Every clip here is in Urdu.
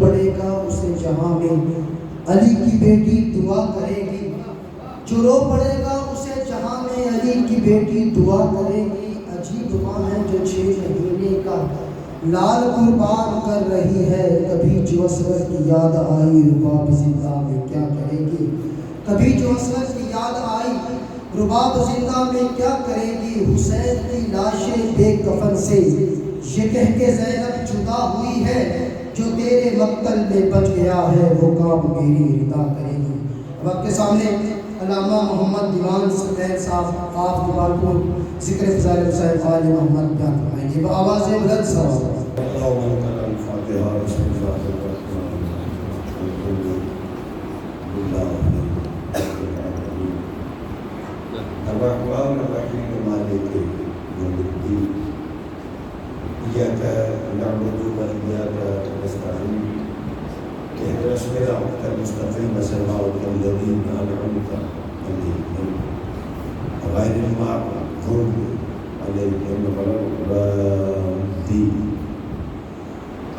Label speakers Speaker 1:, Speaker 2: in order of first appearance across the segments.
Speaker 1: پڑے گا اسے جہاں میں علی کی بیٹی دعا کرے گی، جو رو پڑے گا اسے جہاں میں علی کی بیٹی دعا کرے گی۔ عجیب ماں ہے جو 6 مہینے کا لال قربان کر رہی ہے، کبھی جو اسود کی یاد آئی رباب زندہ میں کیا کرے گی، کبھی جو اسود کی یاد آئی رباب زندہ میں کیا کرے گی۔ حسین کی لاشیں بے کفن سے یہ کہہ کے زینب جدا ہوئی ہے، جو تیرے مقتل میں بچ گیا ہے وہ کام میری ردا کرے گی۔ اب آپ کے سامنے علامہ محمد دیوان سفید صاحب آپ دوبار کو ذکر فضائل حسین آل محمد بیان فرمائیں گے بآواز بلند سوال۔
Speaker 2: الرحمن الرحيم مالك يوم الدين إياك نعبد وإياك نستعين اهدنا الصراط المستقيم صراط الذين أنعمت عليهم غير المغضوب عليهم ولا الضالين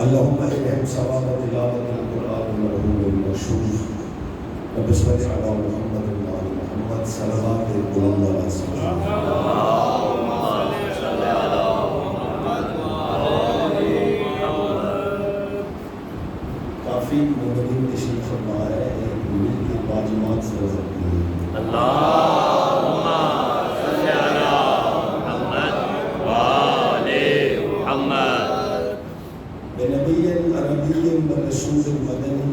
Speaker 2: اللهم إلهم ثواب تلاوة القرآن والعلوم المشهور وبسم الله على محمد وعلى محمد صلوات بلند اللهم صل على محمد وعلى محمد۔ کافی مبین تشریف فرما ہے، ایک مل کے واجبات سے نظر کی اللهم صل على محمد وعلى محمد بنبي عربي ورسول مدني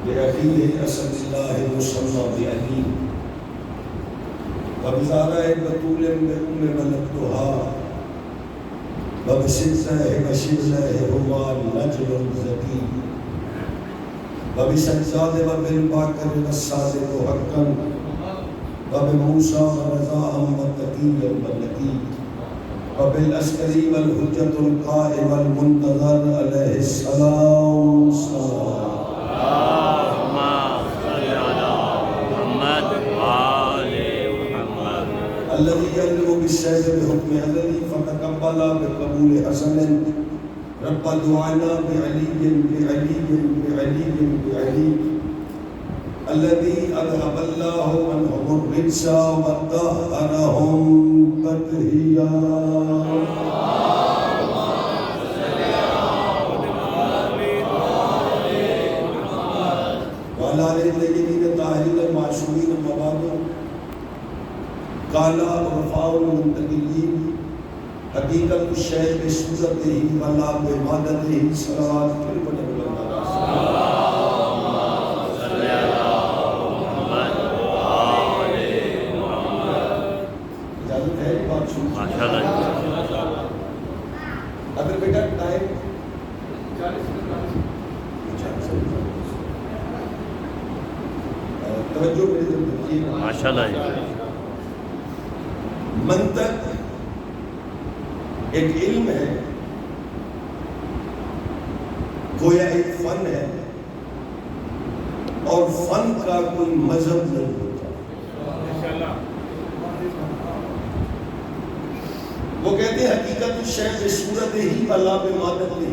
Speaker 2: بأخيه أسد الله المصطفى بعلي وبزارع بطول بأم ملكتها وبسلسله وشلسله هو النجل الزكي وبسجاد وبالباكر والصادق حقا وبموسى ورضاهم والتقي والنقي وبالعسكري والحجة القائم والمنتظر عليه السلام الذي يلو بالسيد بحكم الذي فتقبل بقبول حسن رب دعانا بعلي بعلي بعلي بعلي الذي أذهب الله عنهم الرجس وطهرهم تطهيرا وعلى آل الطيبين الطاهرين المعصومين وبعد قال رفاع المنتقلين حقیقت الشیخ بصورتہ ولا بعبادتہ صلوات پھر پڑھیں صلی اللہ محمد وآل محمد۔ اجازت ہے بات شروع؟ ماشاءاللہ۔ اگر بیٹا ٹائم 40 توجہ میری طرف دیجیے ماشاءاللہ۔ منطق ایک علم ہے، گویا ایک فن ہے، اور فن کا کوئی مذہب نہیں ہوتا۔ وہ کہتے ہیں حقیقت الشیء بصورتہ ولا بعبادتہ،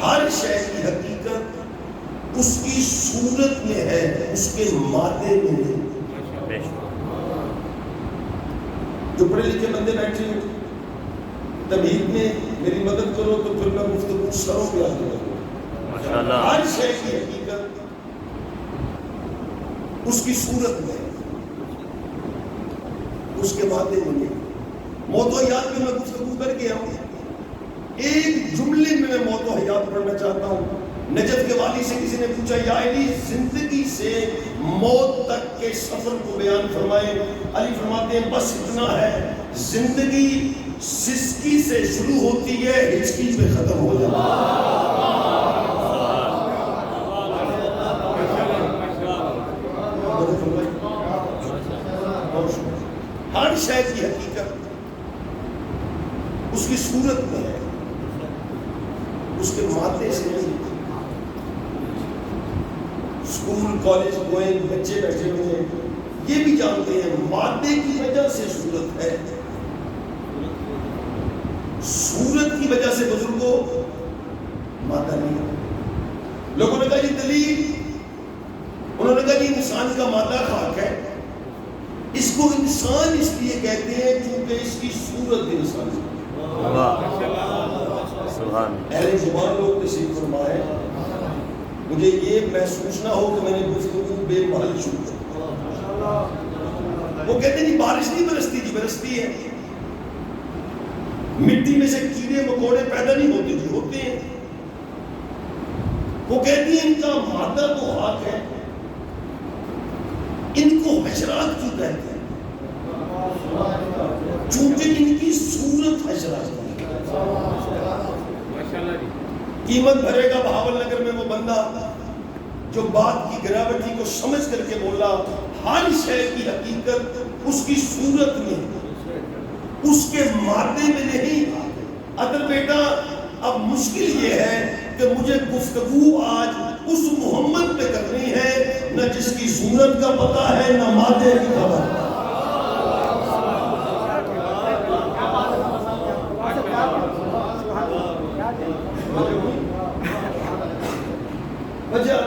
Speaker 2: ہر شے کی حقیقت اس کی صورت میں ہے، اس کے مادے میں نہیں۔ جو پڑھے لکھے بندے بیٹھے ہیں تمہید میں میری مدد کرو تو پھر میں گفتگو سروں پہ آگے کروں۔ ہر شے کی حقیقت اس کی صورت میں، اس کے مادے میں۔ موت و حیات میں میں گفتگو کر کے آؤں، ایک جملے میں میں موت و حیات پڑھنا چاہتا ہوں۔ نجف کے والی سے کسی نے پوچھا یا علی زندگی سے موت تک کے سفر کو بیان فرمائے۔ علی فرماتے ہیں بس اتنا ہے، زندگی سسکی سے شروع ہوتی ہے، ہچکی پہ ختم ہو جاتی ہے۔ ہر شے کی حقیقت اس کی صورت میں ہے، اس کے مادے سے نہیں۔ اسکول کالج گوئیں بچے بیٹھے ہوئے ہیں، یہ بھی جانتے ہیں مادے کی وجہ سے صورت ہے، صورت کی وجہ سے بزرگوں مادہ نہیں ہے. لوگوں نے کہا یہ دلیل، انہوں نے کہا کہ انسان کا مادہ خاک ہے، اس کو انسان اس لیے کہتے ہیں کیونکہ اس کی صورت انسان ہے. اہل زبان لوگ تشریف فرمائے، مجھے یہ محسوس نہ ہو کہ میں نے گفتگو بے محل شروع کر. وہ کہتے ہیں جی بارش نہیں برستی، جی برستی ہے. مٹی میں سے کیڑے مکوڑے پیدا نہیں ہوتے، جی ہوتے ہیں. وہ کہتی ہیں ان کا مادہ تو خاک ہے، ان کو حشرات کیوں کہتے ہیں؟ چونکہ ان کی صورت حشرات کی. قیمت بھرے گا بہاول نگر میں وہ بندہ جو بات کی گراوٹی کو سمجھ کر کے بولا ہر شے کی حقیقت اس کی صورت میں، اس کے مادے میں نہیں. اگر بیٹا اب مشکل یہ ہے کہ مجھے گفتگو آج اس محمد پہ کرنی ہے نہ جس کی صورت کا پتہ ہے نہ مادے کی خبر. وجہ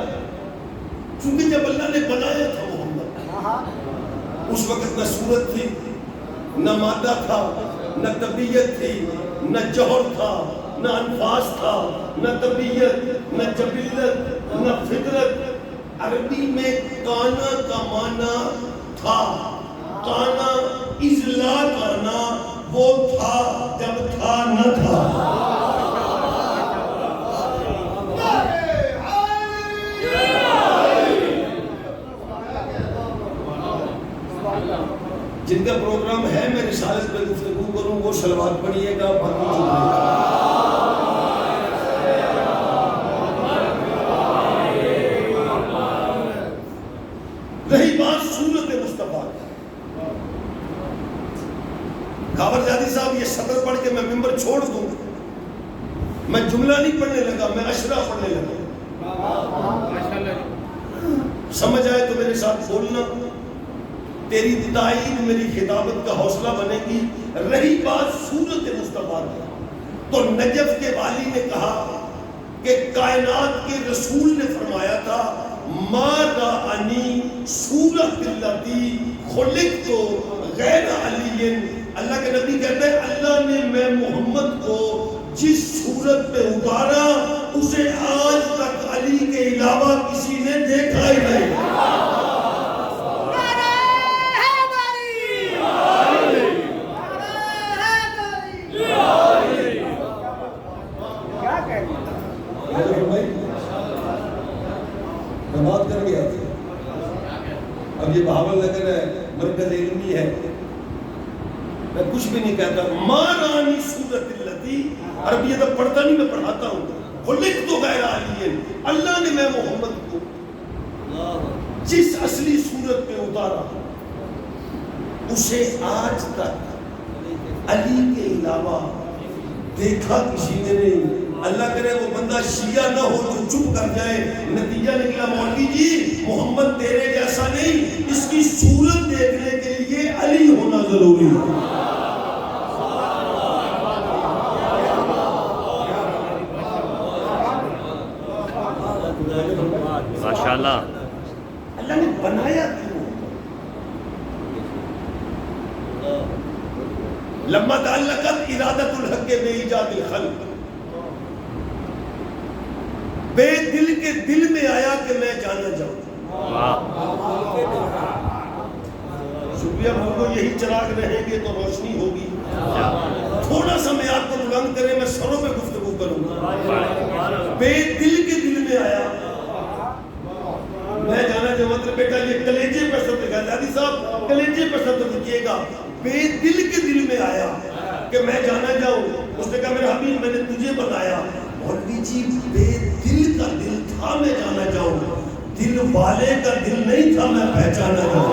Speaker 2: چونکہ جب اللہ نے بنایا تھا محمد، اس وقت نہ صورت تھی، نہ مادہ تھا، نہ طبیعت تھی، نہ جوہر تھا، نہ انفاس تھا، نہ طبیعت، نہ جبلت، نہ فطرت. عربی میں کانا کا معنی تھا، کانا اضلاع کانا، وہ تھا جب تھا نہ تھا. جن کا پروگرام ہے میں رسالت پہ گفتگو کروں وہ صلوات پڑھیے گا، باقی چپ رہی بات صورت مصطفیٰ. کاور زیادی صاحب یہ سطر پڑھ کے میں ممبر چھوڑ دوں، میں جملہ نہیں پڑھنے لگا، میں اشرا پڑھنے لگا. سمجھ آئے تو میرے ساتھ بولنا، تیری تائید میری خطابت کا حوصلہ بنے گی. رہی بات صورت مصطفیٰ کی، تو نجف کے والی نے کہا کہ کائنات کے رسول نے فرمایا تھا ما رانی صورت التی خلقت غیر علی. اللہ کے نبی کہتے ہیں اللہ نے میں محمد کو جس صورت پہ اتارا اسے آج تک علی کے علاوہ کسی نے دیکھا ہی نہیں. بات کر گیا تھا. اب یہ بہاول نگر ہے، مرکز علمی ہے، میں کچھ بھی نہیں کہتا. مارانی صورت التی، عربی ادب پڑھتا نہیں، میں پڑھاتا ہوں. خلق تو غیر علی، اللہ نے میں محمد کو جس اصلی صورت پہ اتارا اسے آج تک علی کے علاوہ دیکھا کسی نے نہیں. اللہ کرے وہ بندہ شیعہ نہ ہو جو چپ کر جائے. نتیجہ نکلا مولوی جی محمد تیرے جیسا نہیں، اس کی صورت دیکھنے کے لیے علی ہونا ضروری ہے.
Speaker 3: ماشاءاللہ.
Speaker 2: اللہ نے بنایا کیوں؟ لما تعلقت ارادت الحق بے ایجاد الخلق، بے دل کے دل میں آیا کہ میں جانا جاؤں. شکریہ بھولو، یہی چراغ رہیں گے تو روشنی ہوگی. تھوڑا سا میں آپ کو بلند کرے، میں سروں پہ گفتگو کروں گا. بے دل کے دل میں آیا میں جانا چاہوں. مطلب بیٹا یہ کلیجے پر سب لکھا، دادی صاحب کلیجے پر سب لکھیے گا. بے دل کے دل میں آیا کہ میں جانا جاؤں. اس نے کہا میرا حبیب میں نے تجھے بتایا. مولوی جی بے دل کا دل تھا میں جانا جاؤں، دل والے کا دل نہیں تھا میں پہچانا جاؤں.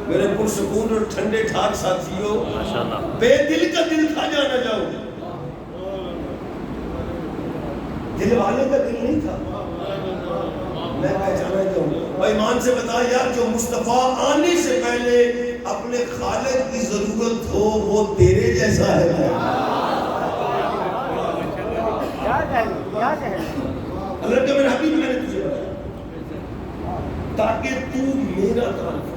Speaker 2: میرے پرسکون اور ٹھنڈے ٹھار ساتھیوں، بے دل کا دل تھا جانا جاؤں، دل والے کا دل نہیں تھا میں پہچانا جاؤں. اور ایمان سے بتا یار جو مصطفیٰ آنے سے پہلے اپنے خالق کی ضرورت ہو وہ تیرے جیسا ہے. اللہ کا میرا حبیب میں نے تجھے بتایا تاکہ تو میرا تعارف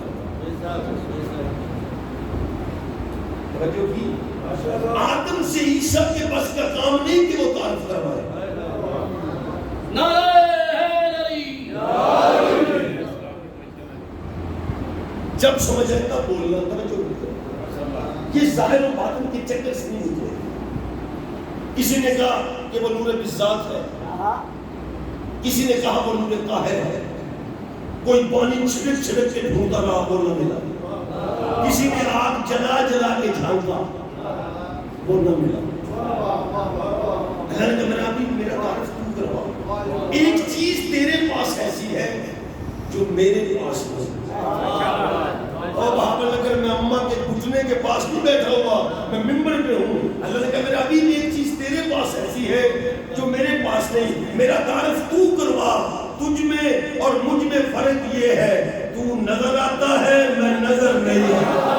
Speaker 2: کی. آدم سے عیسیٰ کے بس کا کام نہیں کہ وہ تعارف کروائے. جب سمجھ آئے تب بولنا توجہ کرو. یہ ظاہر و باطن کے چکر سے نہیں نکلے. کسی نے کہا کہ وہ نور بذات ہے, کسی نے کہا وہ نور قاہر ہے, کوئی پانی چھڑک چھڑک کے ڈھونڈتا رہا وہ نہ ملا, کسی نے آگ جلا جلا کے جھانکا وہ نہ ملا. اللہ نے کہا میرا بھی میرا تعارف تو کروا. ایک چیز تیرے پاس ایسی ہے جو میرے پاس نہیں. اور بہاول نگر میں اماں کے گھٹنے کے پاس نہیں بیٹھا ہوا, میں ممبر پہ ہوں. اللہ نے کہا میرا ابھی ایک چیز تیرے پاس ایسی ہے جو میرے پاس نہیں. میرا تعارف تو کروا. تجھ میں اور مجھ میں فرق یہ ہے تو نظر آتا ہے میں نظر نہیں آتا.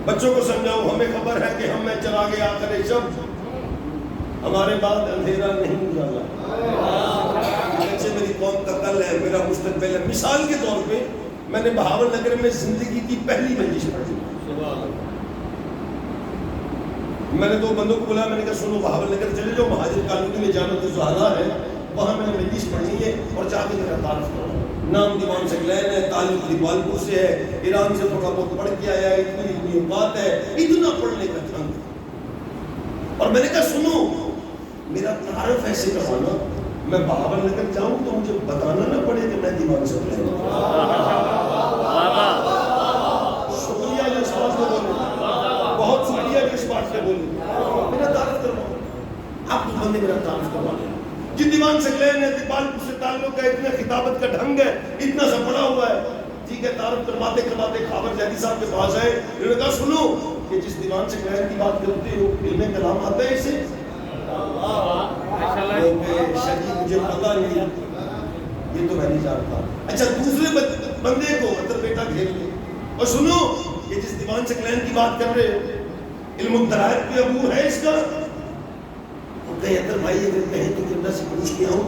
Speaker 2: بچوں کو سمجھاؤ ہمیں خبر ہے کہ ہم میں چراغ آخر شب ہمارے بعد اندھیرا نہیں اجالا. بچے میری قوم کا کل ہے, میرا مستقبل ہے. مثال کے طور پہ میں نے بہاول نگر میں زندگی کی پہلی بندش پڑھی. میں نے دو بندوں کو بولا, میں نے کہا سنو بہاول نگر چلے جاؤ, مہاجر کالونی میں جامعۃ الزہراء ہے, وہاں میں نے بندش پڑھی ہے اور جا کے میرا تعارف کرو. نام دیوان سکلین ہے, تعلق دیوالپور سے ہے, ایران سے تھوڑا بہت پڑھ کے آیا ہے, اتنی اوقات ہے, اتنا پڑھنے کا ڈھنگ. اور میں نے کہا سنو میرا تعارف ایسے کروانا, میں بہاول نگر جاؤں تو مجھے بتانا نہ پڑے کہ میں دیوان سکلین. شکریہ جو اس بات سے بولے, بہت شکریہ جو اس بات سے بولے. میرا تعارف کرواؤ, آپ تو بندے میرا تعارف کروا لیں. جن دیوان سکلین ہے دیوالپور سے تعلق ہے, اتنا خطابت کا ڈھنگ ہے, اتنا سا پڑا ہوا ہے. ٹھیک ہے, تعارف کرواتے کرواتے خابر جہدی صاحب کے پاس آئے. انہوں نے کہا سنو کہ جس دیوان سکلین کی بات کرتے ہو علم کلام آتا ہے اسے؟ شاید مجھے پتا نہیں, یہ تو میں نہیں جانتا. اچھا دوسرے بندے کو مطلب بیٹا گھیر لے اور سنو کہ جس دیوان سکلین کی بات کر رہے ہو علم الدرائب پہ عبور ہے اس کا؟ ادھر بھائی اگر کہیں تو کردہ سے پوچھ کے آؤں,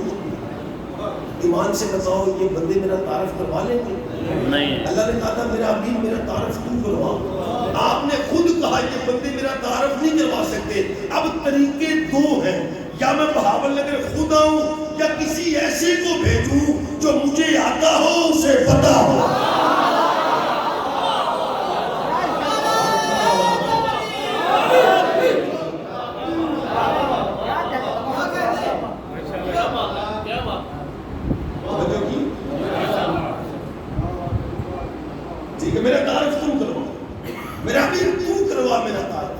Speaker 2: ایمان سے بتاؤ یہ بندے میرا تعارف کروا لیں گے؟ نہیں. اللہ نے کہا تھا میرا ابھی میرا تعارف کیوں کرواؤ. آپ نے خود کہا یہ بندے میرا تعارف نہیں کروا سکتے. اب طریقے دو ہیں, یا میں بہاول نگر خود آؤں یا کسی ایسے کو بھیجوں جو مجھے آتا ہو اسے پتا ہو. میرا تعارف تم کروا, میرا بھی تم کروا میرا تعارف.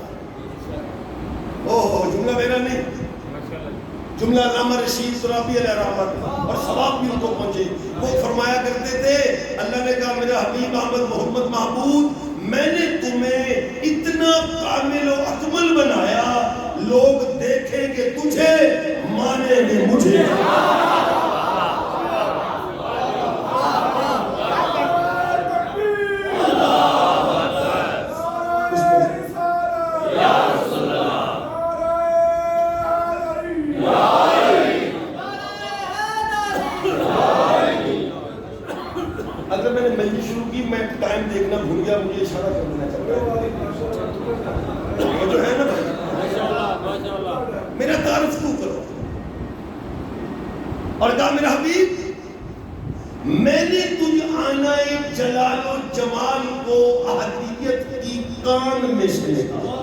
Speaker 2: اوہ جملہ میرا نہیں, جملہ علامہ رشید ترابی علیہ رحمت, اور ثواب بھی ان کو پہنچے. وہ فرمایا کرتے تھے اللہ نے کہا میرا حبیب احمد محمد محمود میں نے تمہیں اتنا کامل و اکمل بنایا, لوگ دیکھیں گے تجھے مانیں گے مجھے. اگر میں نے مجلس شروع کی, میں ٹائم دیکھنا بھول گیا, مجھے اشارہ کر دینا چاہتا ہے. وہ جو ہے نا بھائی, میرا تعارف تو کرو. اور کہا میرا حبیب میں نے تجھ آنائے جلال و جمال کو احدیت کی کان میں سے نکالا.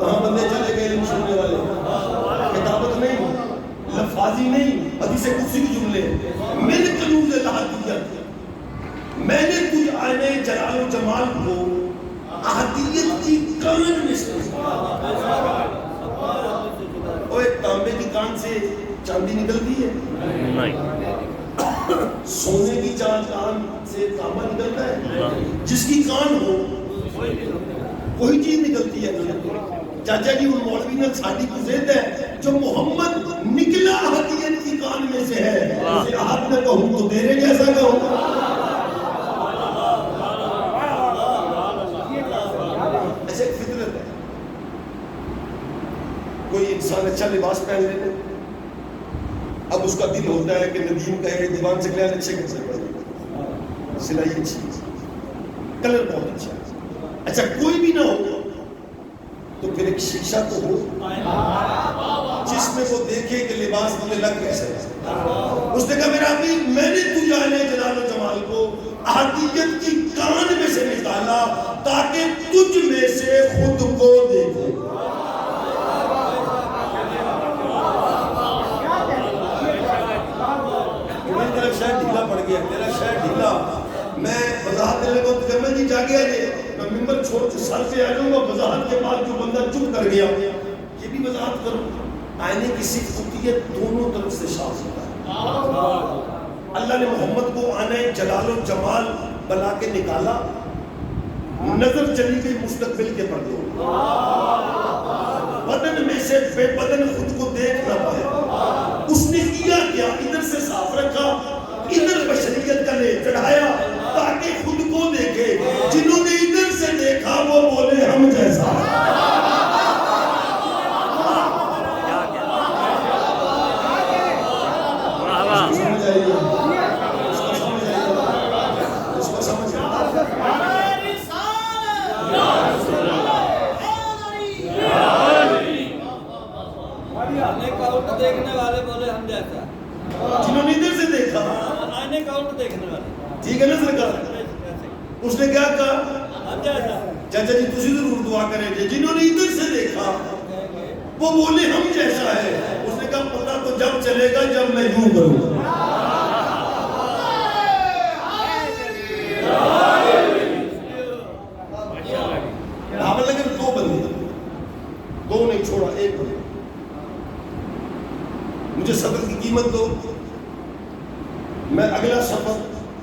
Speaker 2: کہاں بندے چلے گئے علم سننے والے, کتابت نہیں, لفاظی نہیں, حدیث قدسی کی جملے. میں نے کنوز الاحدیت, میں نے تجھ آنے جلال و جمال کو احدیت کی کان میں سے اوے تانبے کی کان سے چاندی نکلتی ہے
Speaker 3: نہیں،
Speaker 2: سونے کی کان سے تانبا نکلتا ہے؟ جس کی کان ہو کوئی چیز نکلتی ہے. چاچا جی ان مولوی نے ساڈی کو زد ہے جو محمد نکلا احدیت کی کان میں سے ہے اسے آپ نے کہوں تو تیرے جیسا کہوں. ایسے ایک فطرت ہے. کوئی انسان اچھا لباس پہن لیتے اب اس کا دل ہوتا ہے کہ ندیم کہے دیوان سے کلیر اچھے کپڑے پہنے، سلائی اچھی، کلر بہت اچھا. اچھا کوئی بھی نہ ہو تو پھر ایک شیشہ تو ہو جس میں وہ دیکھے کہ لباس مجھے لگ کیسے ہے. اس نے کہا میرا ابھی میں نے تو جانے جلال و جمال کو احدیت کی کان میں سے نکالا تاکہ تجھ میں سے خود کو دیکھے. میرا شہر ڈھیلا پڑ گیا، میرا شہر ڈھیلا. میں وضاحت دینے کو تجمل جی جا گیا جی میں ممبر چھوڑ کے سر پہ آ جاؤں گا. وضاحت کے بعد جو بندہ چپ کر گیا یہ بھی وضاحت کروں. آئینے کی صرف ہوتی ہے دونوں طرف سے صاف ہوتا ہے. اللہ نے محمد کو آنے جلال و جمال بنا کے نکالا، نظر چلی گئی مستقبل کے پردے، بدن میں سے بے بدن خود کو دیکھ نہ پائے. اس نے کیا کیا؟ ادھر سے صاف رکھا، ادھر بشریت کا لے چڑھایا تاکہ خود کو دیکھے. جنہوں نے ادھر سے دیکھا وہ بولے ہم جیسا. سمجھ آئیے، اس کو سمجھ آئیے، اس کو سمجھ آئیے.
Speaker 4: دیکھنے والے بولے ہم جیسا،
Speaker 2: جنہوں نے ادھر سے دیکھا
Speaker 4: آئینے کا الٹ دیکھنے والے.
Speaker 2: ٹھیک ہے نا سرکار؟ اس نے کیا کہا؟
Speaker 4: ہم جیسا.
Speaker 2: چاچا جی تسی ضرور دعا کریں گے. جنہوں نے ادھر سے دیکھا وہ بولے ہم جیسا ہے. اس نے کہا پتہ تو جب چلے گا جب میں یوں کروں گا. بھاول نگر دو بندے، دو نہیں چھوڑا ایک بندے. مجھے صدر کی قیمت دو، میں اگلا سفر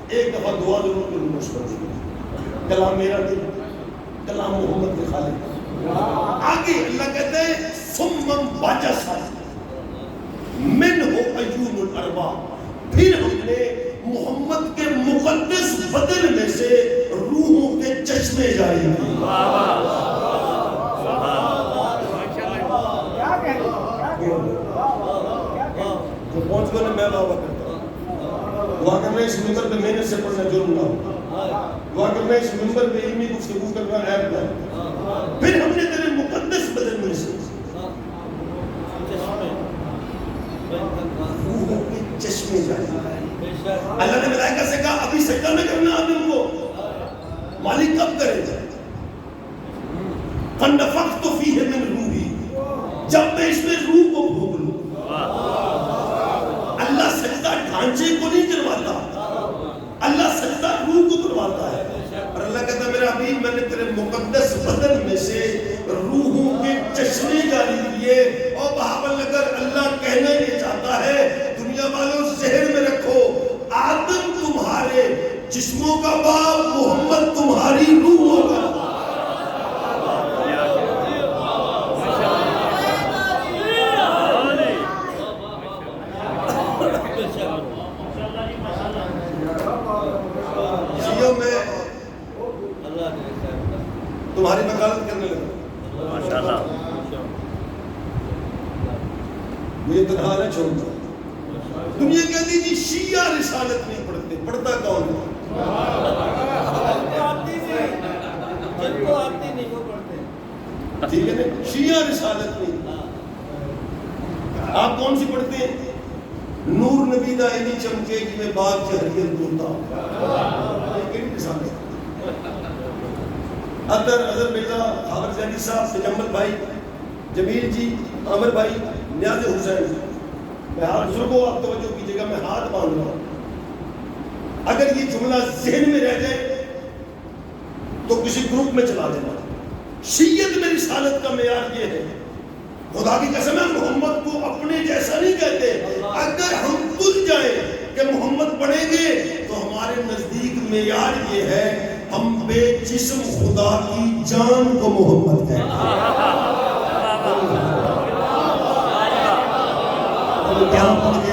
Speaker 2: ایک دفعہ دعا ضرور کروں گا. اس پر کلام میرا نہیں، کلام محمد کے خالق. آگے اللہ کہتے ہیں ثم بجس منہ عیون الارباب، پھر ہم نے محمد کے مقدس بدن میں سے روحوں کے چشمے جاری کیے. جو پہنچ گئے میں دعویٰ کرتا ہوں دعا کرنا اس ممبر پہ محنت سے پڑھنا جرم نہ ہو. دعا کرنا اس ممبر پہ علمی گفتگو کرنا عیب نہ ہو. پھر ہم نے تیرے مقدس بدن میں سے روحوں کے چشمے جاری کیے. اللہ نے ملائکہ سے کہا ابھی سجدہ نہ کرنا آدم کو. مالک کب کرے گا؟ فَنَفَخْتُ فِيهِ مِنْ رُوحِي، جب میں اس میں روح کو بھوک لوں. اللہ سجدہ ڈھانچے کو نہیں کرواتا، اللہ سجدہ روح کو کرواتا ہے. اور اللہ کہتا ہے میرا حبیب میں نے تیرے مقدس بدن میں سے روحوں کے چشمے جاری کیے. اور بہاول نگر اللہ کہنا یہ چاہتا ہے دنیا والوں ذہن میں رکھو آدم تمہارے جسموں کا باپ، محمد تمہاری روحوں کا باپ. تمہاری وکالت کرنے لگا.
Speaker 3: ماشاءاللہ.
Speaker 2: مجھے تنہا نہ چھوڑ دو. دنیا کہتی جی شیعہ رسالت نہیں پڑھتے، پڑھتا کون ہے؟
Speaker 4: جن کو آتی نہیں وہ پڑھتے.
Speaker 2: ٹھیک ہے نا؟ شیعہ رسالت نہیں. آپ کون سی پڑھتے ہیں؟ نور نبی دا اینی چمکے جی میں باغ چہریت بولتا. یہ کہڑی رسالت؟ اظہر بیٹا، خاور زیدی صاحب، تجمل بھائی، جمیل جی، عامر بھائی، نیاز حسین. میں ہاتھ بزرگوں آپ توجہ کیجئے گا، میں ہاتھ باندھ رہا ہوں. اگر یہ جملہ ذہن میں رہ جائے تو کسی گروپ میں چلا دینا. شیعت میں رسالت کا معیار یہ ہے. خدا کی قسم ہے محمد کو اپنے جیسا نہیں کہتے. اگر ہم تل جائیں کہ محمد پڑھیں گے تو ہمارے نزدیک معیار یہ ہے ہم بے جسم خدا کی جان کو محمد کہتے ہیں. کیا پڑھ کے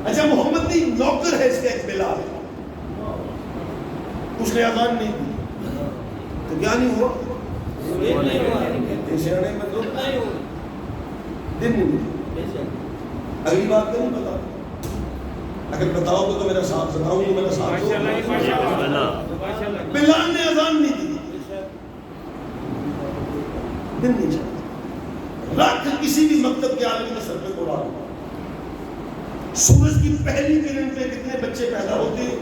Speaker 2: اچھا محمد نہیں نوکر ہے اس کا ایک بلال, اس نے اذان نہیں دی تو کیا نہیں ہوا؟ دن نہیں. اگلی بات کا نہیں پتا, اگر بتاؤ گے تو میرا ساتھ بتاؤں گا, میرا ساتھ بلال نے اذان نہیں دی, دن نہیں چلتا. رکھ کسی بھی مکتب کے عالم کے سر پہ اڑا دو. سورج کی پہلی کرن پہ کتنے بچے پیدا ہوتے ہیں,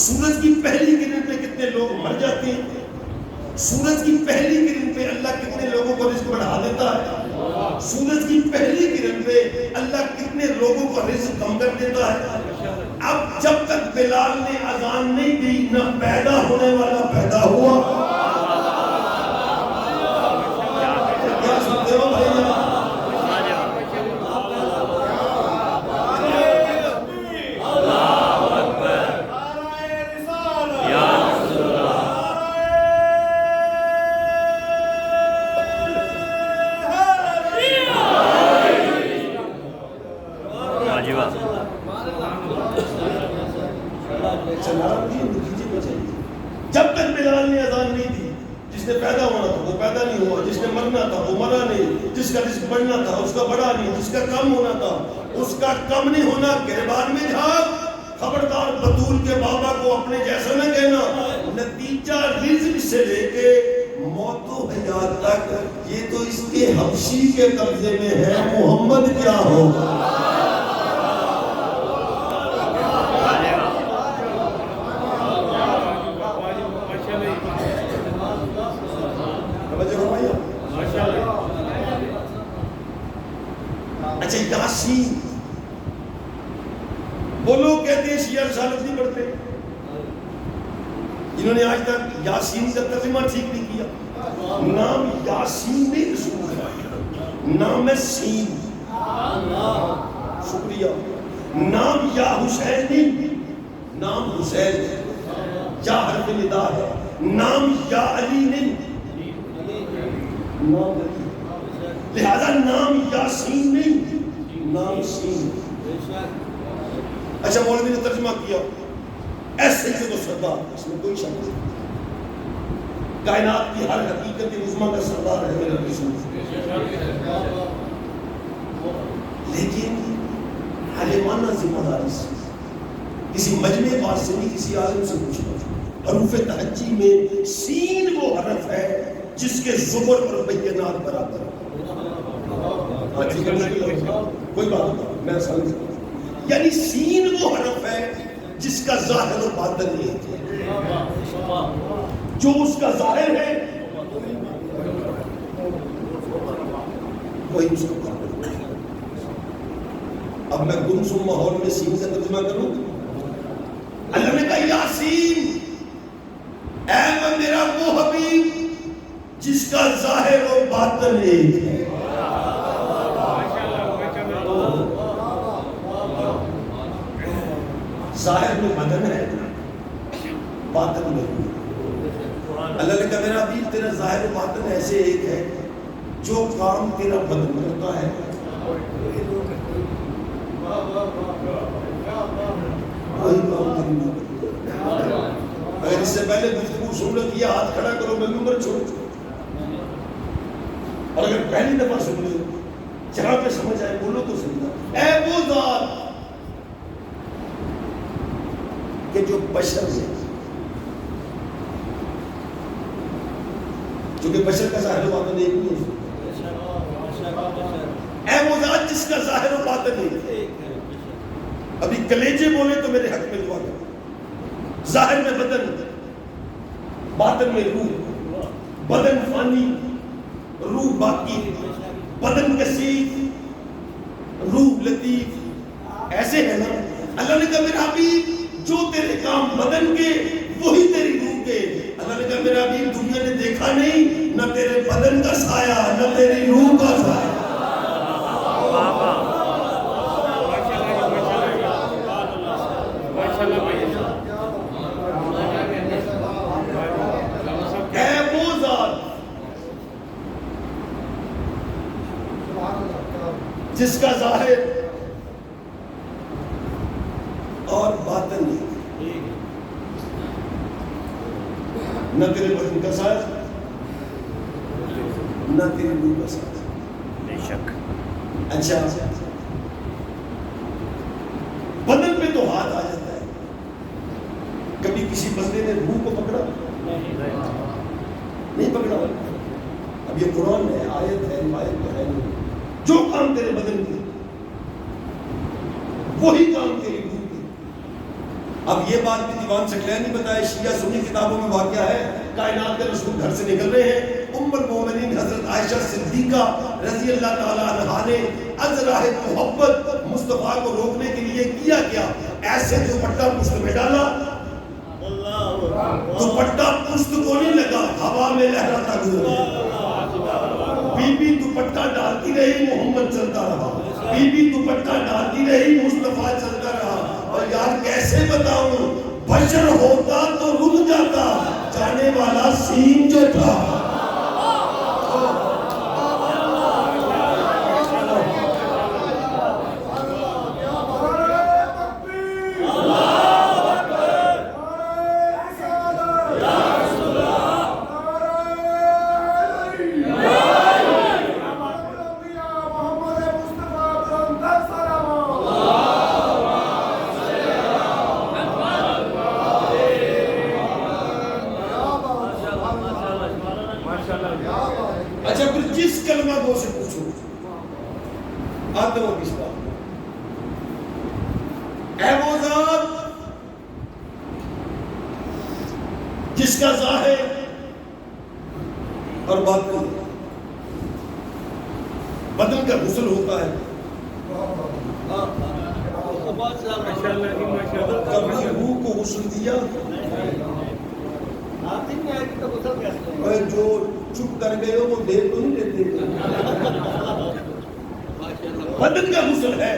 Speaker 2: سورج کی پہلی کرن پہ کتنے لوگ مر جاتے ہیں, سورج کی پہلی کرن پہ اللہ کتنے لوگوں کو رزق بڑھا دیتا ہے, سورج کی پہلی کرن پہ اللہ کتنے لوگوں کو رزق کم کر دیتا ہے. اب جب تک بلال نے اذان نہیں دی نہ پیدا ہونے والا پیدا ہوا. کیا سنتے ہو بھائی؟ جب تک بلال نے اذان نہیں دی, جس نے پیدا ہونا تھا وہ پیدا نہیں ہوا, جس نے مرنا تھا وہ مرا نہیں, جس کا رزق بڑھنا تھا اس کا بڑھا نہیں, جس کا کم ہونا تھا اس کا کم نہیں ہونا. گریبان میں جھاگ, خبردار بطول کے بابا کو اپنے جیسا نہ کہنا. نتیجہ رزق سے لے کے موت و حیات تک یہ تو اس کے حبشی کے قبضے میں ہے, محمد کیا ہوگا؟ اچھا یاسین, وہ لوگ کہتے ہیں شیعہ رسالت نہیں پڑھتے, جنہوں نے آج تک یاسین کا ترجمہ ٹھیک نہیں کیا. نام یاسین نہیں رسول ہے, نام ہے سین. شکریہ. نام یا حسین نہیں, نام حسین ہے, یا حرف ندا ہے. نام یا علی نہیں, نام علی. لہذا نام یاسین نہیں, نام سین. اچھا مولوی نے ترجمہ کیا ایسے سے تو سردار, اس میں کوئی شک نہیں. کائنات کی ہر حقیقت کی عظمیٰ کا سردار ہے میرا رسول. لیکن عالمانہ ذمہ داری سے کسی مجمع پاس سے نہیں, کسی عالم سے پوچھنا. حروف تہجی میں سین وہ حرف ہے جس کے زبر اور بینات برابر ہے. کوئی بات نہیں, میں سمجھ. یعنی سین وہ حرف ہے جس کا ظاہر و باطن ایک ہے, جو اس کا ظاہر ہے وہی اس کا باطن ہے. اب میں گمسم ماحول میں سین کا ترجمہ کروں. اللہ نے کہا یاسین, اے میرا وہ حبیب جس کا ظاہر و باطن ایک ہے. ظاہر میں بدن ہے, باطن میں. اللہ نے کہا میرا حبیب تیرا ظاہر و باطن ایسے ایک ہے, جو کام تیرا بدن کرتا ہے وہی کام کرنا. اگر اس سے پہلے گفتگو سن رہی ہے ہاتھ کھڑا کرو, میں نمبر چھوڑ. اور اگر پہلی دفعہ سن لے جہاں پہ سمجھ آئے بولو تو سمجھا. اے وہ ذات کہ جو بشر ہے, چونکہ بشر کا ظاہر و باطن ایک نہیں ہے. اے وہ ذات جس کا ظاہر و باطن ایک ہے. ابھی کلیجے بولے تو میرے حق میں دعا کرو. ظاہر میں بدن, باطن میں روح, بدن فانی روح باقی، بدن کثیر روح لطیف، ایسے ہے نا. اللہ نے کہا میرا حبیب جو تیرے کام بدن کے وہی تیری روح کے. اللہ نے کہا میرا حبیب دنیا نے دیکھا نہیں نہ تیرے بدن کا سایہ نہ تیری روح کا سایہ. اے وہ ذات جس کا ظاہر اور باطن نہیں، نہ تیرے بدن کا سایہ نہ تیری روح کا سایہ. بے شک. اچھا بدن پہ تو ہاتھ آ جاتا ہے، کبھی کسی بندے نے روح کو پکڑا نہیں پکڑا. اب یہ قرآن ہے، آیت ہے، روایت ہے. جو کام تیرے بدن کے وہی کام تیری روح کے. اب یہ بات بھی دیوان شکلینی بتائے، شیعہ سنی کتابوں میں واقعہ ہے. کائنات کے رسول گھر سے نکل رہے ہیں، ام المومنین حضرت عائشہ صدیقہ رضی اللہ تعالیٰ عنہا نے از راہ محبت مصطفیٰ کو روکنے کے لیے کیا ایسے دوپٹہ پشت میں ڈالا. دوپٹہ پشت کو نہیں لگا، ہوا میں لہراتا گزرا. بی بی دوپٹہ ڈالتی رہی، محمد چلتا رہا. بی بی دوپٹہ ڈالتی رہی، مصطفیٰ چلتا رہا. اور یار کیسے بتاؤں، بشر ہوتا تو رک جاتا، جانے والا سین جو تھا. اچھا پھر جس کلمہ کو سے پوچھو آدم و کس بات، اے وہ ذات جس کا ظاہر اور باطن، بدن کا غسل ہوتا ہے. کبھی روح کو غسل دیا، جو چپ کر گئے ہو وہ دیر تو نہیں لیتے. بدن کا غسل ہے،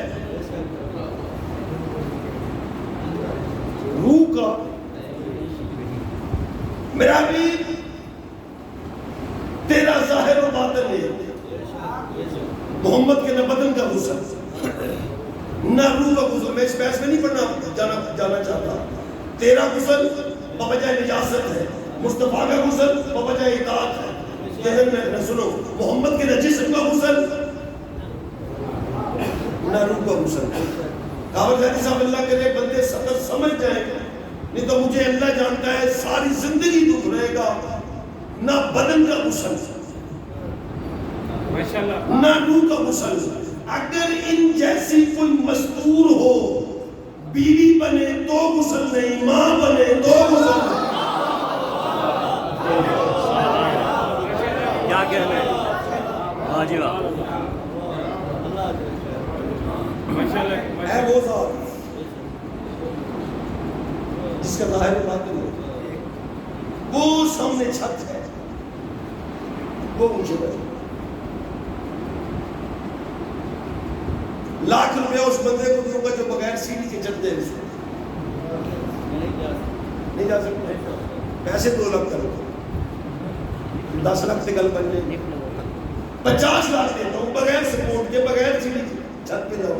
Speaker 2: روح کا. میرا بھی تیرا ظاہر و باطن ہے. محمد کے نہ بدن کا غسل نہ روح کا غسل. میں اس بحث میں نہیں پڑھنا جانا چاہتا. تیرا غسل بوجہ نجاست ہے، مصطفیٰ کا غسل بوجہ اطاعت ہے. سنو، محمد کے نہ جسم کا غسل نہ روح کا غسل. کعبہ جاتی صاحب اللہ کرے بندے سطر سمجھ جائیں، نہیں تو مجھے اللہ جانتا ہے ساری زندگی دکھ رہے گا. نہ بدن کا غسل نہ روح کا غسل. اگر ان جیسی کوئی مستور ہو، بیوی بنے تو غسل نہیں، ماں بنے تو غسل نہیں.
Speaker 3: کیا کہنا ہے؟ ہاں جی واہ.
Speaker 2: اے وہ ذات جس کا ظاہر باطن ہے، وہ سامنے چھت ہے، وہ مجھے بچے. لاکھ روپیہ اس بندے کو دوں گا جو بغیر سیڑھی کے چڑھ جائے، اس کو نہیں جا سکتا. پیسے 2 لاکھ کرو، 10 لاکھ سے گل بن جائے. 50 لاکھ دیتا ہوں بغیر سپورٹ کے، بغیر سیڑھی کے چھت پہ جاؤ،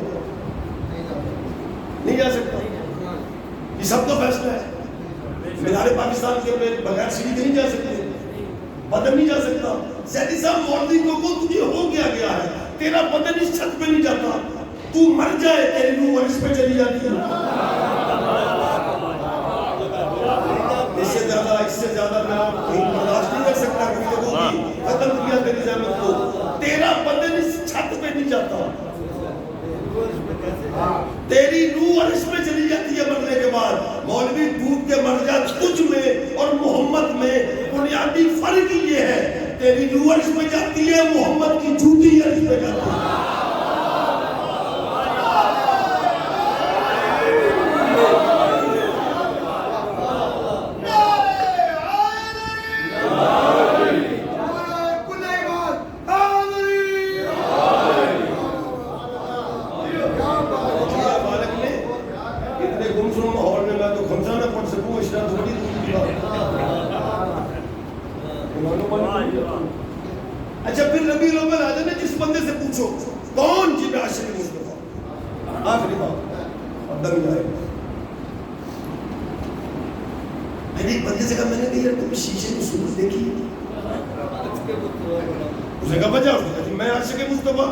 Speaker 2: نہیں جا سکتا. یہ سب کا فیصلہ ہے. مینار پاکستان کے بغیر سیڑھی کے نہیں جا سکتے، بدن نہیں جا سکتا. سیدی صاحب مولوی کو تجھے ہو گیا ہے، تیرا بدن اس چھت پہ نہیں جاتا. تو مر جائے تیری روح ورش پہ چلی جاتی ہے. اس سے زیادہ میں برداشت نہیں کر سکتا کہ لوگوں کی ختم کیا تیری زحمت کو. تیرا بدن اس چھت پہ نہیں جاتا، تیری روح ورش پہ چلی جاتی ہے مرنے کے بعد. مولوی ڈوب کے مر جا. تجھ میں اور محمد میں بنیادی فرق یہ ہے روح عرش پہ جاتی ہے، محمد کی جوتی عرش پہ جاتی ہے. اچھا پھر ربیع الاول آ جانا، جس بندے سے پوچھو کون جی میں عاشق مصطفیٰ، آخری بات اور دم جائے. میں نے ایک بندے سے کہا، میں نے کہا یار تم شیشے میں صورت دیکھی؟ اس نے کہا وجہ، اس نے کہا میں عاشق مصطفیٰ.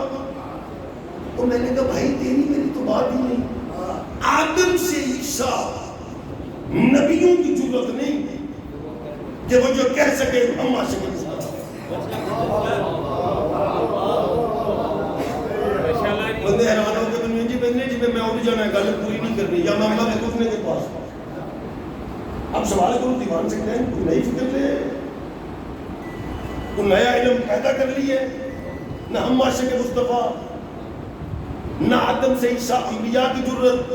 Speaker 2: تو میں نے کہا بھائی تیری میری تو بات ہی نہیں، آدم سے عیسیٰ نبیوں کی جرات نہیں کہ وہ جو کہہ سکے ہم عاشق مصطفیٰ. بندے حیران ہو کے بندے جی بندے جی میں اور جانا ہے، گل پوری نہیں کرنی، یا میں اللہ کے گفتنے کے پاس. اب سوال کرو دیوان سے کہیں کوئی نئی فکر لے، کوئی نیا علم پیدا کر لی ہے. نہ ہم عاشق مصطفیٰ، نہ آدم سے عیسیٰ انبیاء کی جرت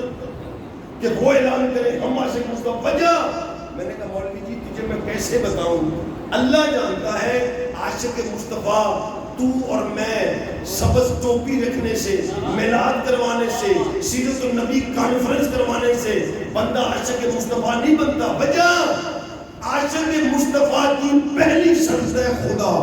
Speaker 2: کہ وہ اعلان کرے ہم عاشق مصطفیٰ. وجہ میں نے کہا مولوی جی تجھے میں کیسے بتاؤں، اللہ جانتا ہے. عاشق مصطفیٰ تو اور میں سبز ٹوپی رکھنے سے، میلاد کروانے سے، سیرت النبی کانفرنس کروانے سے بندہ عاشق مصطفیٰ نہیں بنتا. وجہ عاشق مصطفیٰ کی پہلی شرط ہے خدا.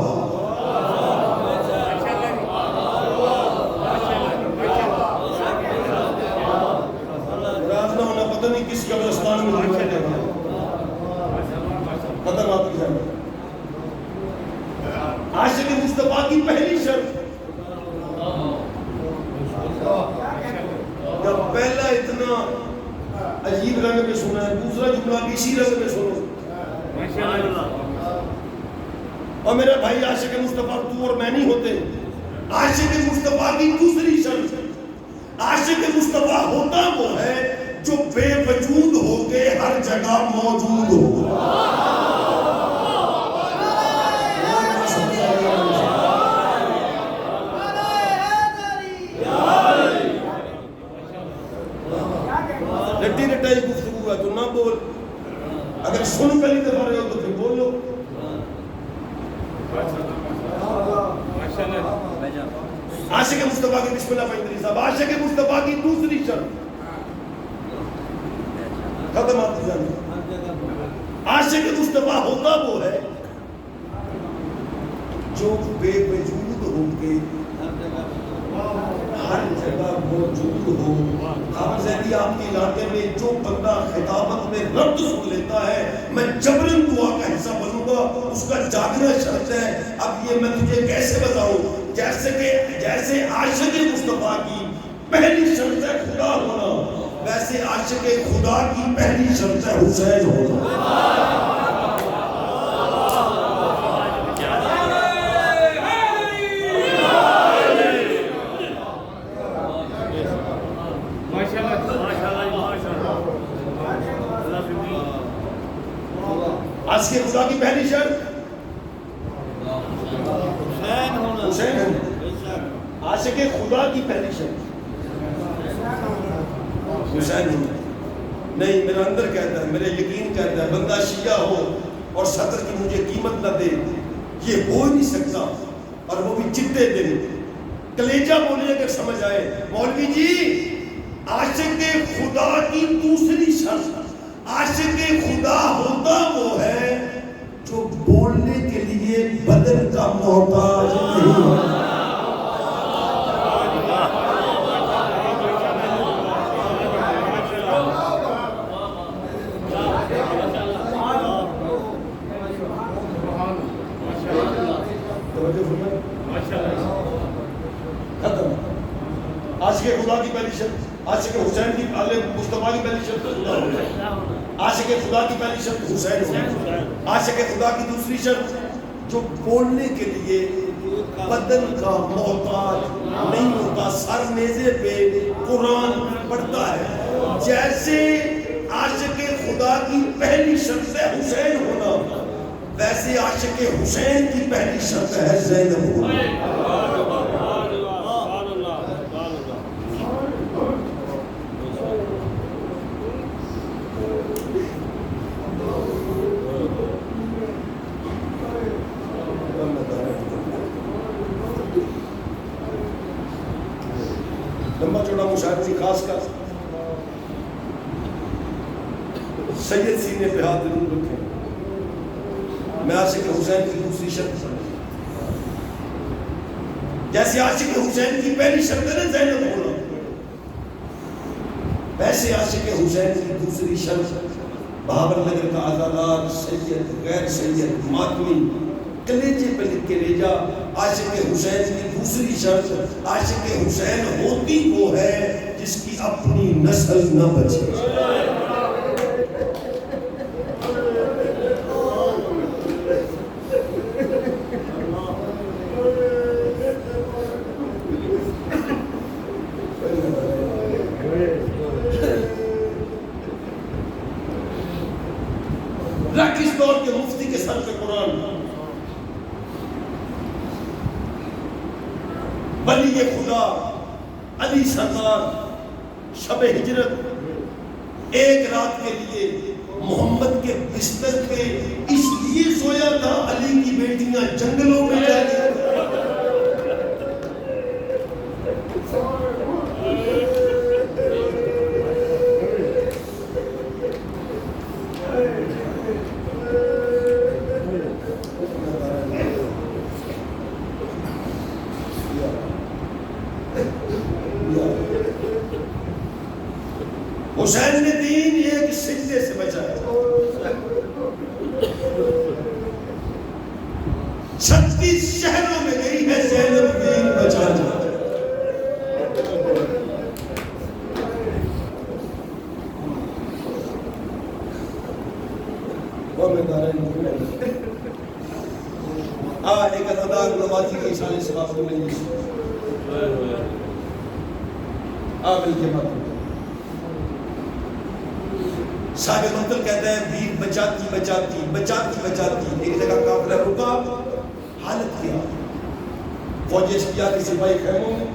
Speaker 2: راز نہ ہونا پتہ نہیں کس قبرستان میں ختم آپ کی جائے. عاشق مصطفیٰ کی پہلی شرط، جب پہلا اتنا عجیب رنگ میں سنا ہے، دوسرا جملہ بھی اسی رنگ میں سنو. اور میرا بھائی عاشق مصطفیٰ تو اور میں نہیں ہوتے. عاشق مصطفیٰ کی دوسری شرط، عاشق مصطفیٰ ہوتا وہ ہے جو بے وجود ہو کے ہر جگہ موجود ہو. رٹی رٹائی گفتگو ہے تو نہ بول، اگر سن پہلی دفعہ رہے ہو تو پھر بولو. عاشق مصطفیٰ کی بسم اللہ پڑھیں صاحب. عاشق مصطفیٰ کی دوسری شرط ختم آپ کی جانب. عاشق مصطفیٰ ہوتا وہ ہے جو بے وجود ہو کے ہر جگہ موجود ہو. آپ زیدی آپ کے علاقے میں جو بندہ خطابت میں رد سن لیتا ہے، میں جبرن دعا کا حصہ بنوں گا، اس کا جاگنا شرط ہے. اب یہ میں تجھے کیسے بتاؤں، جیسے عاشق مصطفیٰ کی پہلی شرط ہے خدا ہونا، ویسے عاشق خدا کی پہلی شرط ہے حسین ہونا. عاشق خدا کی پہلی شرط حسین ہونا. عاشق خدا کی پہلی شرط حسین ہونا. نہیں، میرا اندر کہتا ہے، میرا یقین کہتا ہے بندہ شیعہ ہو اور صدر کی مجھے قیمت نہ دے، یہ ہو ہی نہیں سکتا. اور وہ بھی چٹے دن کلیجہ بولے اگر سمجھ آئے. مولوی جی عاشق خدا کی دوسری شرط، عاشق خدا ہوتا وہ ہے جو بولنے کے لیے بدن کا محتاج نہیں ہوتا. ختم. عاشق خدا کی پہلی شرط، عاشق حسین کی مصطفیٰ کی پہلی شرط خدا ہونا. عاشق خدا کی پہلی شرط حسین ہونا. عاشق خدا کی دوسری شرط جو بولنے کے لیے بدن کا محتاج نہیں ہوتا، سر نیزے پہ قرآن پڑھتا ہے. جیسے عاشق خدا کی پہلی شرط ہے حسین ہونا، ویسے عاشق حسین کی پہلی شرط ہے زینب ہونا. لمبا چوڑا مشاہدہ سی خاص کر سید سینے پہ ہاتھ ضرور رکھیں. میں عاشق حسین کی دوسری شرط جیسے عاشق حسین کی پہلی شرط ہے نا زینب ہونا، ویسے عاشق حسین کی دوسری شرط بہاول نگر کا آزادار سید غیر سید ماتمی کلیجے پہ لکھ کے لے جا. عاشق حسین کی دوسری شرط عاشق حسین ہوتی وہ ہے جس کی اپنی نسل نہ بچے. رکھ اس دور کے مفتی کے سر پہ قرآن، ولی خدا علی سرکار شب ہجرت ایک رات کے لیے محمد کے بستر پہ اس لیے سویا تھا علی کی بیٹیاں جنگلوں میں جا گئی. حسین نے دین ایک سجدے سے بچایا. 36 شہروں میں گئی ہے زینب دین بچانا. ایک اداکار نوازی کے اشارے سے آپ کو ملیں مل کے بات. صاحب منتل کہتا ہے بھیڑ بچاتی بچاتی بچاتی بچاتی ایک جگہ قافلہ رکا، حالت کیا فوج اشقیاء کے سپاہی خیموں میں،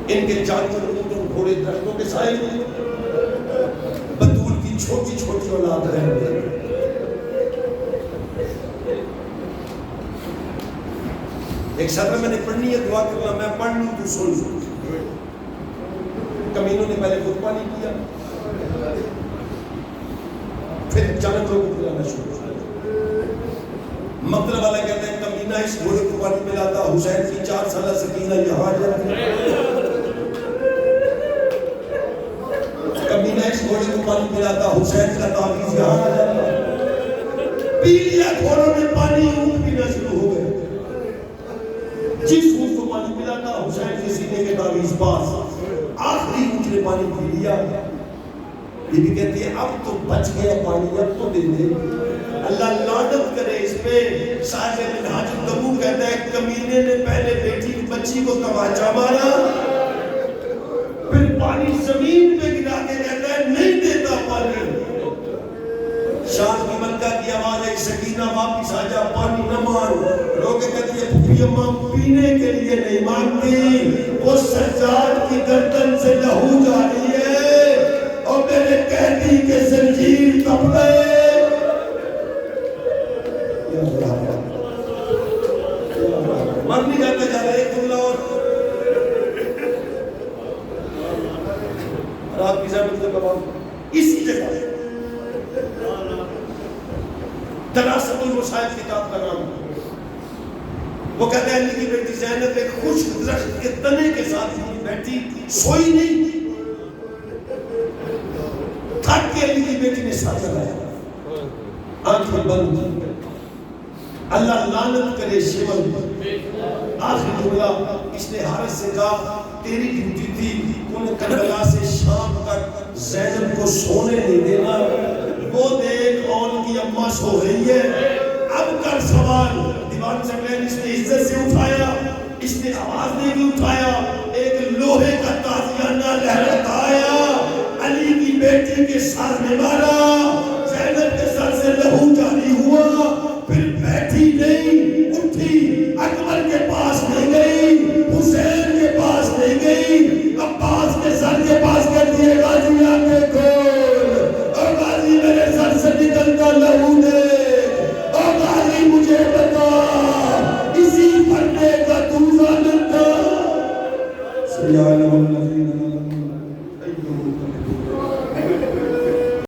Speaker 2: ان کے جانور اونٹوں گھوڑے درختوں کے سائے میں، بطول کی چھوٹی چھوٹی اولاد رہ گئی. ایک سطر میں نے پڑھنی ہے، دعا کرنا میں پڑھ لوں تو سن لوں. کمینوں نے پہلے خطبہ نہیں کیا، پھر جانوروں کو پلانا شروع کیا. مطلب والا کہتے ہیں کمینہ اس گھوڑے کو پانی پلاتا، حسین کی 4 سالہ سکینہ یہاں جاتی. کمینہ اس گھوڑے کو پانی پلاتا، حسین کا تعویذ یہاں آ جاتا. پی لیا گھوڑوں نے پانی، اونٹ پینا شروع ہو گئے. جس اونٹ کو پانی پلاتا حسین کے سینے کے تعویذ پاس، آخری اونٹ نے پانی پی لیا. بی بی کہتی ہے اب تو بچ گیا پانی، اب تو دے دے. اللہ لعنت کرے اس پہ. صاحب منہاج التبو کہتا ہے کمینے نے پہلے بیٹی کی بچی کو تماچا مارا، پھر پانی زمین پہ گرا کے کہتا ہے نہیں دیتا پانی. شام کی ملکہ کی آواز ہے سکینہ واپس آ جا، پانی نہ مار. روکے کہتی ہے پھوپھی اماں پینے کے لیے نہیں مانگتی، وہ سجاد کی گردن سے لہو جا رہی ہے اور میرے قیدی کے زنجیر تپ گئے. مر نہیں جاتا جا رہا ایک جملہ اور آپ کی صاحب اسی جگہ دراست المصائب کتاب کا نام. وہ کہتے ہیں علی کی بیٹی زینب ایک خشک درخت کے تنے کے ساتھ بیٹھی، سوئی نہیں، تھک کے علی کی بیٹی نے ساتھ لگایا، آنکھیں بند کی. اللہ لعنت کرے شیون. آخری جملہ اس نے حارث سے کہا تیری ڈیوٹی تھی انہیں کربلا سے شام تک زینب کو سونے نہیں دینا. وہ دیکھ اون کی اماں سو رہی ہے، اب کر سوال. دیوان سکلین اس نے عزت سے اٹھایا، اس نے آواز دے کے اٹھایا، ایک لوہے کا تازیانہ لہراتا آیا، علی کی بیٹی کے سر میں مارا، زینب کے سر سے سے لہو جاری ہوا، پھر بیٹھی نہیں، اٹھی، اکبر کے پاس نہیں گئی، حسین کے پاس نہیں گئی، عباس کے سر کے پاس کہتی ہے غازی آنکھیں کھول، اور غازی میرے سر سے نکلتا لہو دے، اور غازی مجھے بتا اسی پھٹنے کا تو ضامن تھا۔ سیعلم الذین